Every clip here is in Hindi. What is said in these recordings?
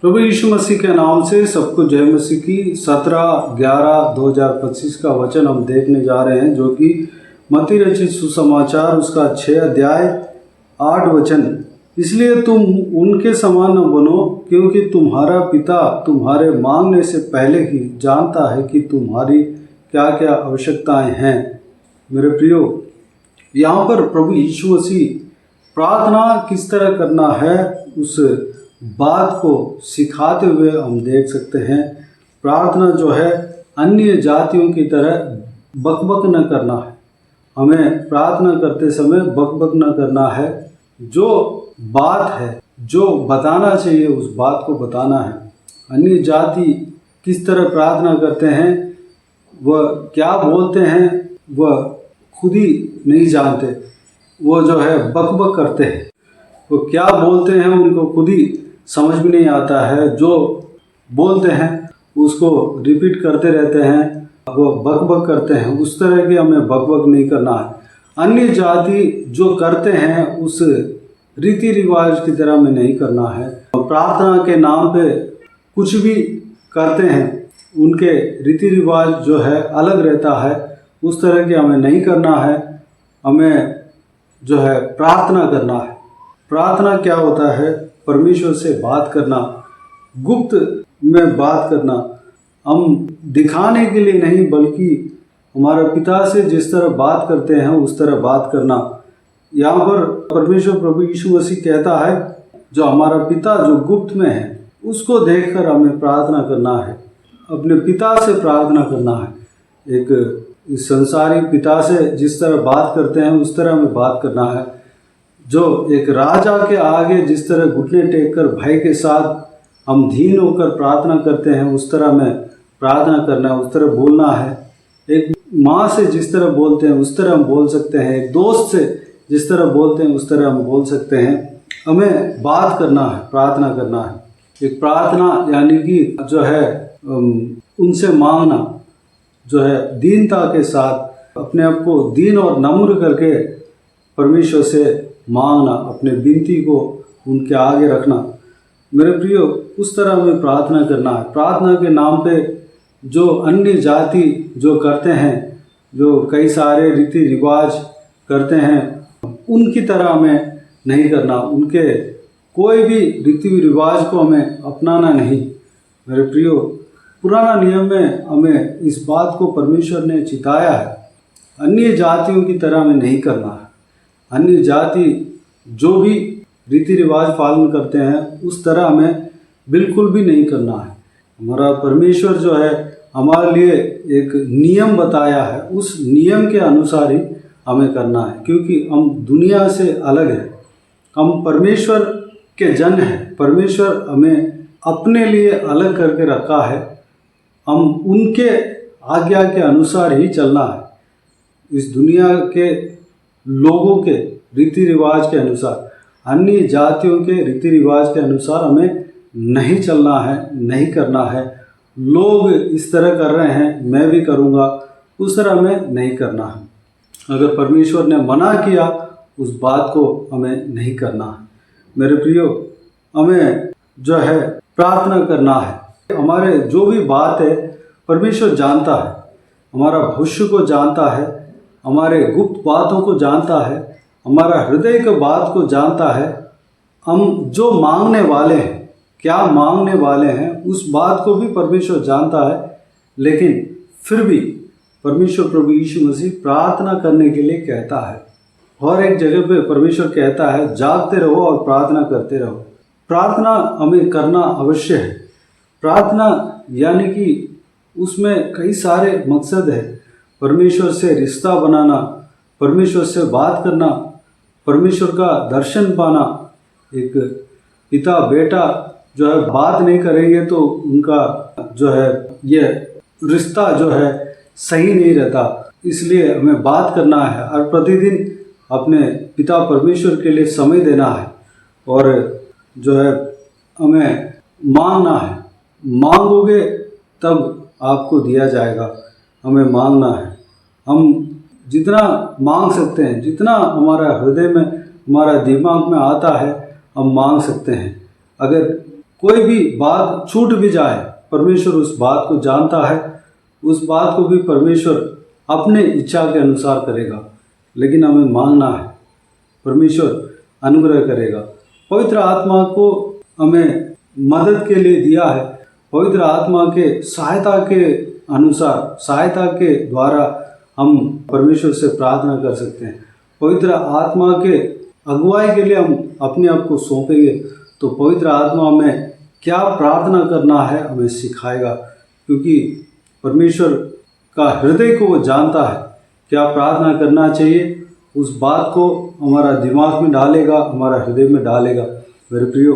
प्रभु यीशु मसीह के नाम से सबको जय मसीह की। 17/11/2025 का वचन हम देखने जा रहे हैं, जो कि मत्ती रचित सुसमाचार उसका 6 अध्याय 8 वचन। इसलिए तुम उनके समान न बनो, क्योंकि तुम्हारा पिता तुम्हारे मांगने से पहले ही जानता है कि तुम्हारी क्या क्या आवश्यकताएं हैं। मेरे प्रियो, यहाँ पर प्रभु यीशु मसीह प्रार्थना किस तरह करना है उस बात को सिखाते हुए हम देख सकते हैं। प्रार्थना जो है अन्य जातियों की तरह बकबक न करना है। हमें प्रार्थना करते समय बकबक न करना है। जो बात है, जो बताना चाहिए, उस बात को बताना है। अन्य जाति किस तरह प्रार्थना करते हैं, वह क्या बोलते हैं, वह खुद ही नहीं जानते। वो जो है बकबक करते हैं। वो क्या बोलते हैं उनको खुद ही समझ में नहीं आता है। जो बोलते हैं उसको रिपीट करते रहते हैं, वो बकबक करते हैं। उस तरह की हमें बकबक नहीं करना है। अन्य जाति जो करते हैं उस रीति रिवाज की तरह हमें नहीं करना है। प्रार्थना के नाम पे कुछ भी करते हैं, उनके रीति रिवाज जो है अलग रहता है। उस तरह के हमें नहीं करना है। हमें जो है प्रार्थना करना है। प्रार्थना क्या होता है? परमेश्वर से बात करना, गुप्त में बात करना। हम दिखाने के लिए नहीं, बल्कि हमारे पिता से जिस तरह बात करते हैं उस तरह बात करना। यहाँ पर परमेश्वर प्रभु यीशु मसीह कहता है, जो हमारा पिता जो गुप्त में है उसको देखकर हमें प्रार्थना करना है। अपने पिता से प्रार्थना करना है। एक इस संसारी पिता से जिस तरह बात करते हैं उस तरह हमें बात करना है। जो एक राजा के आगे जिस तरह घुटने टेक कर भय के साथ हम धीन होकर प्रार्थना करते हैं, उस तरह में प्रार्थना करना है, उस तरह बोलना है। एक माँ से जिस तरह बोलते हैं उस तरह हम बोल सकते हैं। एक दोस्त से जिस तरह बोलते हैं उस तरह हम बोल सकते हैं। हमें बात करना है, प्रार्थना करना है। एक प्रार्थना यानी कि जो है उनसे मांगना, जो है दीनता के साथ अपने आप को दीन और नम्र करके परमेश्वर से मांगना, अपने विनती को उनके आगे रखना। मेरे प्रियो, उस तरह हमें प्रार्थना करना है। प्रार्थना के नाम पे जो अन्य जाति जो करते हैं, जो कई सारे रीति रिवाज करते हैं, उनकी तरह हमें नहीं करना। उनके कोई भी रीति रिवाज को हमें अपनाना नहीं। मेरे प्रियो, पुराना नियम में हमें इस बात को परमेश्वर ने चिताया है, अन्य जातियों की तरह हमें नहीं करना है। अन्य जाति जो भी रीति रिवाज पालन करते हैं उस तरह हमें बिल्कुल भी नहीं करना है। हमारा परमेश्वर जो है हमारे लिए एक नियम बताया है, उस नियम के अनुसार ही हमें करना है। क्योंकि हम दुनिया से अलग हैं, हम परमेश्वर के जन हैं। परमेश्वर हमें अपने लिए अलग करके रखा है। हम उनके आज्ञा के अनुसार ही चलना है। इस दुनिया के लोगों के रीति रिवाज के अनुसार, अन्य जातियों के रीति रिवाज के अनुसार हमें नहीं चलना है, नहीं करना है। लोग इस तरह कर रहे हैं, मैं भी करूँगा, उस तरह हमें नहीं करना है। अगर परमेश्वर ने मना किया, उस बात को हमें नहीं करना है। मेरे प्रियो, हमें जो है प्रार्थना करना है। हमारे जो भी बात है परमेश्वर जानता है, हमारा भविष्य को जानता है, हमारे गुप्त बातों को जानता है, हमारा हृदय के बात को जानता है। हम जो मांगने वाले हैं, क्या मांगने वाले हैं, उस बात को भी परमेश्वर जानता है। लेकिन फिर भी परमेश्वर प्रभु यीशु मसीह प्रार्थना करने के लिए कहता है। और एक जगह पे परमेश्वर कहता है, जागते रहो और प्रार्थना करते रहो। प्रार्थना हमें करना अवश्य है। प्रार्थना यानी कि उसमें कई सारे मकसद है। परमेश्वर से रिश्ता बनाना, परमेश्वर से बात करना, परमेश्वर का दर्शन पाना। एक पिता बेटा जो है बात नहीं करेंगे तो उनका जो है ये रिश्ता जो है सही नहीं रहता। इसलिए हमें बात करना है और प्रतिदिन अपने पिता परमेश्वर के लिए समय देना है। और जो है हमें मांगना है। मांगोगे तब आपको दिया जाएगा। हमें मांगना है। हम जितना मांग सकते हैं, जितना हमारा हृदय में, हमारा दिमाग में आता है, हम मांग सकते हैं। अगर कोई भी बात छूट भी जाए, परमेश्वर उस बात को जानता है, उस बात को भी परमेश्वर अपने इच्छा के अनुसार करेगा। लेकिन हमें मांगना है, परमेश्वर अनुग्रह करेगा। पवित्र आत्मा को हमें मदद के लिए दिया है। पवित्र आत्मा के सहायता के अनुसार, सहायता के द्वारा हम परमेश्वर से प्रार्थना कर सकते हैं। पवित्र आत्मा के अगुवाई के लिए हम अपने आप को सौंपेंगे तो पवित्र आत्मा हमें क्या प्रार्थना करना है हमें सिखाएगा, क्योंकि परमेश्वर का हृदय को वो जानता है। क्या प्रार्थना करना चाहिए उस बात को हमारा दिमाग में डालेगा, हमारा हृदय में डालेगा। मेरे प्रियो,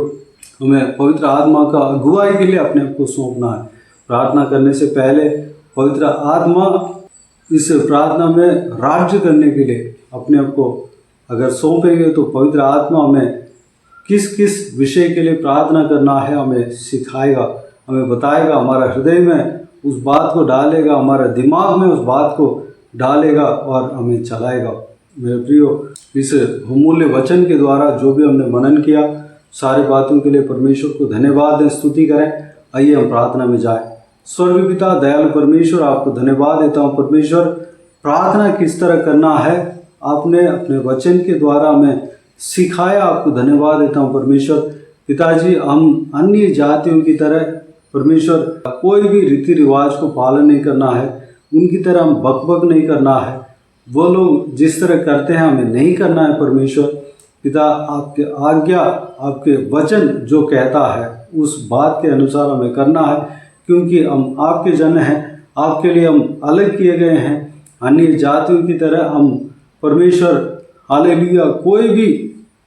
हमें पवित्र आत्मा का अगुवाई के लिए अपने आप को सौंपना है। प्रार्थना करने से पहले पवित्र आत्मा इस प्रार्थना में राज्य करने के लिए अपने आप को अगर सौंपेंगे तो पवित्र आत्मा हमें किस किस विषय के लिए प्रार्थना करना है हमें सिखाएगा, हमें बताएगा, हमारा हृदय में उस बात को डालेगा, हमारे दिमाग में उस बात को डालेगा और हमें चलाएगा। मेरे प्रियो, इस बहुमूल्य वचन के द्वारा जो भी हमने मनन किया, सारी बातों के लिए परमेश्वर को धन्यवाद दें, स्तुति करें। आइए हम प्रार्थना में जाएं। स्वर्गीय पिता, दयालु परमेश्वर, आपको धन्यवाद देता हूँ। परमेश्वर, प्रार्थना किस तरह करना है आपने अपने वचन के द्वारा हमें सिखाया, आपको धन्यवाद देता हूँ। परमेश्वर पिताजी, हम अन्य जातियों की तरह परमेश्वर कोई भी रीति रिवाज को पालन नहीं करना है, उनकी तरह हम बकबक नहीं करना है। वो लोग जिस तरह करते हैं हमें नहीं करना है। परमेश्वर पिता, आपके आज्ञा, आपके वचन जो कहता है उस बात के अनुसार हमें करना है, क्योंकि हम आपके जन हैं, आपके लिए हम अलग किए गए हैं। अन्य जातियों की तरह हम परमेश्वर, हालेलुया, कोई भी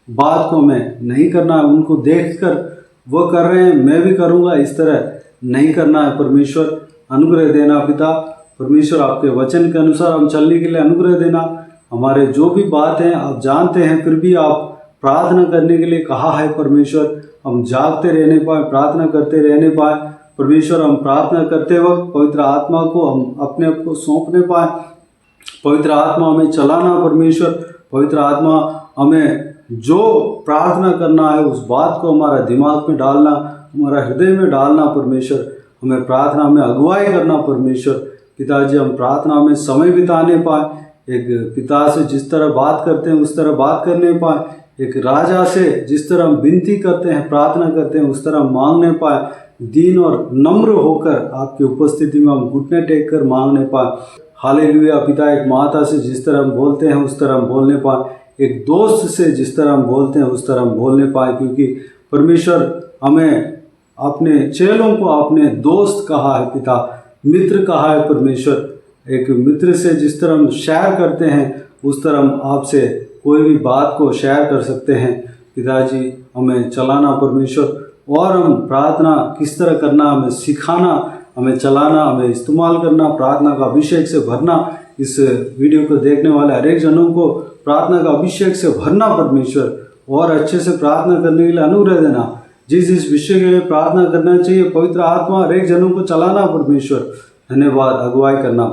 बात को हमें नहीं करना है। उनको देखकर वो कर रहे हैं, मैं भी करूँगा, इस तरह नहीं करना है। परमेश्वर अनुग्रह देना पिता। परमेश्वर, आपके वचन के अनुसार हम चलने के लिए अनुग्रह देना। हमारे जो भी बात हैं आप जानते हैं, फिर भी आप प्रार्थना करने के लिए कहा है। परमेश्वर, हम जागते रहने पाए, प्रार्थना करते रहने पाए। परमेश्वर, हम प्रार्थना करते वक्त पवित्र आत्मा को हम अपने आप को सौंपने पाए। पवित्र आत्मा हमें चलाना। परमेश्वर, पवित्र आत्मा हमें जो प्रार्थना करना है उस बात को हमारा दिमाग में डालना, हमारा हृदय में डालना। परमेश्वर, हमें प्रार्थना में अगुवाई करना। परमेश्वर पिताजी, हम प्रार्थना में समय बिताने पाए, एक पिता से जिस तरह बात करते हैं उस तरह बात करने पाए, एक राजा से जिस तरह हम विनती करते हैं, प्रार्थना करते हैं, उस तरह मांगने पाए। दीन और नम्र होकर आपकी उपस्थिति में हम घुटने टेक कर मांगने पाए। हालेलुया पिता, एक माता से जिस तरह हम बोलते हैं उस तरह हम बोलने पाए, एक दोस्त से जिस तरह हम बोलते हैं उस तरह हम बोलने पाए, क्योंकि परमेश्वर हमें अपने चेलों को आपने दोस्त कहा है पिता, मित्र कहा है। परमेश्वर, एक मित्र से जिस तरह हम शेयर करते हैं उस तरह हम आपसे कोई भी बात को शेयर कर सकते हैं। पिताजी, हमें चलाना परमेश्वर, और हम प्रार्थना किस तरह करना हमें सिखाना, हमें चलाना, हमें इस्तेमाल करना, प्रार्थना का अभिषेक से भरना। इस वीडियो को देखने वाले हर एक जनों को प्रार्थना का अभिषेक से भरना परमेश्वर, और अच्छे से प्रार्थना करने के लिए अनुग्रह देना। जिस विषय के लिए प्रार्थना करना चाहिए पवित्र आत्मा हर एक जनों को चलाना। परमेश्वर, धन्यवाद, अगुवाई करना।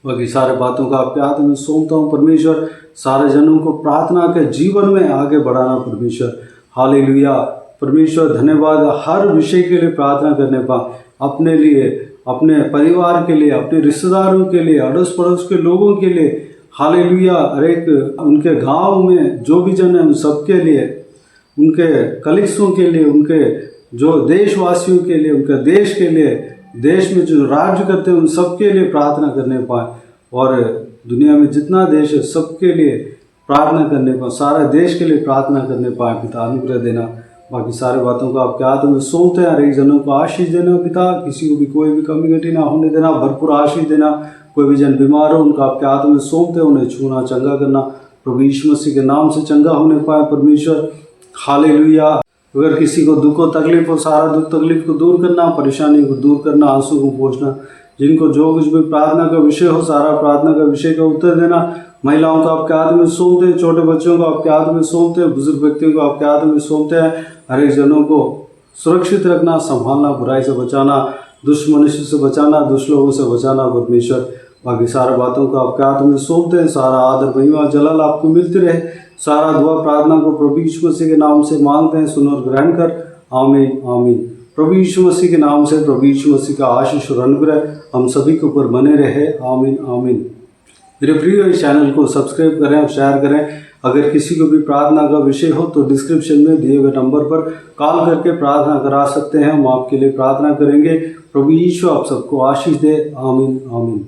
बाकी सारे बातों का आपके हाथ में सौंपता हूँ। परमेश्वर, सारे जनों को प्रार्थना के जीवन में आगे बढ़ाना। परमेश्वर, हालेलुया। परमेश्वर, धन्यवाद, हर विषय के लिए प्रार्थना करने पाए, अपने लिए, अपने परिवार के लिए, अपने रिश्तेदारों के लिए, अड़ोस पड़ोस के लोगों के लिए। हालेलुया। हर एक उनके गांव में जो भी जन है उन सबके लिए, उनके कलीग्सों के लिए, उनके जो देशवासियों के लिए, उनके देश के लिए, देश में जो राज्य करते हैं उन सबके लिए प्रार्थना करने पाए, और दुनिया में जितना देश है सबके लिए प्रार्थना करने पाए, सारे देश के लिए प्रार्थना करने पाए। पिता, अनुग्रह देना। बाकी सारे बातों को आपके हाथों में सौंपते हैं। हर एक जनों को आशीष देना पिता, किसी को भी कोई भी कमी घटी ना होने देना, भरपूर आशीष देना। कोई भी जन बीमार हो उनका आपके हाथों में सौंपते हैं, उन्हें छूना, चंगा करना। प्रभु यीशु मसीह के नाम से चंगा होने पाए। परमेश्वर, हालेलुया। अगर किसी को दुख और तकलीफ हो, सारा दुख तकलीफ को दूर करना, परेशानी को दूर करना, आंसू को पोंछना। जिनको जो कुछ भी प्रार्थना का विषय हो, सारा प्रार्थना का विषय का उत्तर देना। महिलाओं को आपके हाथ में सौंपते हैं, छोटे बच्चों को आपके हाथ में सौंपते हैं, बुजुर्ग व्यक्तियों को आपके हाथ में सौंपते हैं। हर एक जनों को सुरक्षित रखना, संभालना, बुराई से बचाना, दुष्ट मनुष्य से बचाना, दुष्ट लोगों से बचाना। परमेश्वर, बाकी सारी बातों को आपके हाथ में सौंपते हैं। सारा आदर, महिमा, जलाल आपको मिलते रहे। सारा दुआ प्रार्थना को प्रभु यीशु मसीह के नाम से मांगते हैं, सुन और ग्रहण कर। आमीन, आमीन। प्रभु यीशु मसीह के नाम से प्रभु यीशु मसीह का आशीष और अनुग्रह हम सभी के ऊपर बने रहे। आमीन आमीन। मेरे प्रिय, इस चैनल को सब्सक्राइब करें और शेयर करें। अगर किसी को भी प्रार्थना का विषय हो तो डिस्क्रिप्शन में दिए हुए नंबर पर कॉल करके प्रार्थना करा सकते हैं। हम आपके लिए प्रार्थना करेंगे। प्रभु यीशु आप सबको आशीष दे। आमीन आमीन।